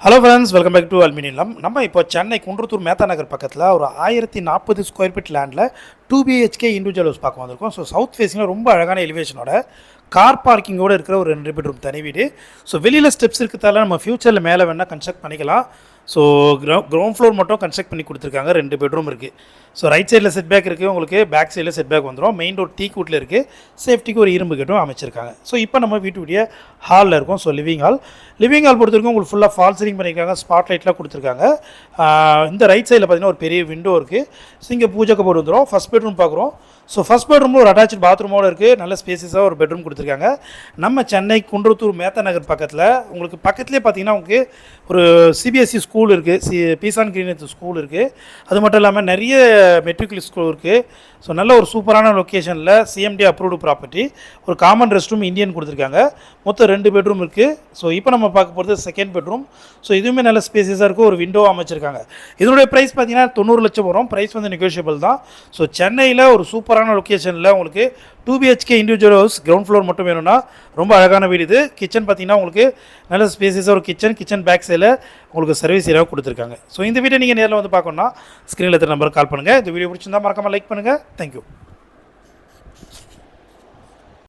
Hello friends, welcome back to aluminium. நம்ம இப்போ சென்னை குன்றத்தூர் மேத்தா நகர் பக்கத்தில் ஒரு 1040 ஸ்கொயர் ஃபீட் லேண்டில் 2 BHK இண்டிவிஜுவல் ஹவுஸ் பார்க்க வந்திருக்கோம். ஸோ சவுத் ஃபேஸிங்கில் ரொம்ப அழகான எலிவேஷனோட கார் பார்க்கிங்கோடு இருக்கிற ஒரு 2 பெட்ரூம் தனி வீடு. ஸோ வெளியில் ஸ்டெப்ஸ் இருக்கிறதால நம்ம ஃப்யூச்சரில் மேலே வேணால் கன்ஸ்ட்ரக்ட் பண்ணிக்கலாம். ஸோ கிரவுண்ட் ஃப்ளோர் மட்டும் கன்ஸ்ட்ரக்ட் பண்ணி கொடுத்துருக்காங்க. 2 பெட்ரூம் இருக்குது. ஸோ ரைட் சைடில் செட் பேக் இருக்குது, உங்களுக்கு பேக் சைடில் செட் பேக் வந்துடும். மெயின் டோர் டீ கூட்டில் இருக்குது. சேஃப்டிக்கு ஒரு இரும்பு கேட்டும் அமைச்சிருக்காங்க. ஸோ இப்போ நம்ம வீட்டுடைய ஹாலில் இருக்கும். ஸோ லிவிங் ஹால் பொறுத்த வரைக்கும் உங்களுக்கு ஃபுல்லாக ஃபால் சீலிங் பண்ணியிருக்காங்க. ஸ்பாட் லைட்லாம் கொடுத்துருக்காங்க. இந்த ரைட் சைடில் பார்த்தீங்கன்னா ஒரு பெரிய விண்டோ இருக்குது. ஸோ இங்கே பூஜை கபோர்டு வந்துடும். ஃபஸ்ட் பெட்ரூம் பார்க்குறோம். ஸோ ஃபஸ்ட் பெட்ரூமில் ஒரு அட்டாச் பாத்ரூமோடு இருக்குது. நல்ல ஸ்பேசியஸாக ஒரு பெட்ரூம் கொடுத்துருக்காங்க. நம்ம சென்னை குன்றத்தூர் மேத்தா நகர் பக்கத்தில் உங்களுக்கு பக்கத்துலேயே பார்த்தீங்கன்னா உங்களுக்கு ஒரு CBSE ஸ்கூல் இருக்குது. பீசான் கிரீன் ஸ்கூல் இருக்குது. அது மட்டும் இல்லாமல் நிறைய மெட்ரிகுலர் ஸ்கூல் இருக்குது. ஸோ நல்ல ஒரு சூப்பரான லொக்கேஷனில் CMD அப்ரூவ்டு ப்ராப்பர்ட்டி. ஒரு காமன் ரெஸ்ட் ரூம் இந்தியன் கொடுத்துருக்காங்க. மொத்தம் 2 பெட்ரூம் இருக்குது. ஸோ இப்போ நம்ம பார்க்க போகிறது செகண்ட் பெட்ரூம். ஸோ இதுவுமே நல்ல ஸ்பேசியஸாக இருக்கும். ஒரு விண்டோ அமைச்சிருக்காங்க. இதனுடைய ப்ரைஸ் பார்த்தீங்கன்னா 90 லட்சம் வரும். ப்ரைஸ் வந்து நெகோஷியபிள் தான். ஸோ சென்னையில் ஒரு சூப்பரான லொக்கேஷனில் உங்களுக்கு 2 BHK individual house ground floor மட்டும் வேணும்னா ரொம்ப அழகான வீடு இது. கிச்சன் பார்த்தீங்கன்னா உங்களுக்கு நல்ல ஸ்பேசியஸாக ஒரு கிச்சன் பேக் சைடில் உங்களுக்கு சர்வீஸ் ஏரியாவும் கொடுத்துருக்காங்க. ஸோ இந்த வீட்டை நீங்கள் நேரில் வந்து பார்க்கணுன்னா ஸ்க்ரீனில் இருக்கிற நம்பருக்கு கால் பண்ணுங்கள். இந்த வீடியோ பிடிச்சிருந்தா மறக்காமல் லைக் பண்ணுங்கள். தேங்க்யூ.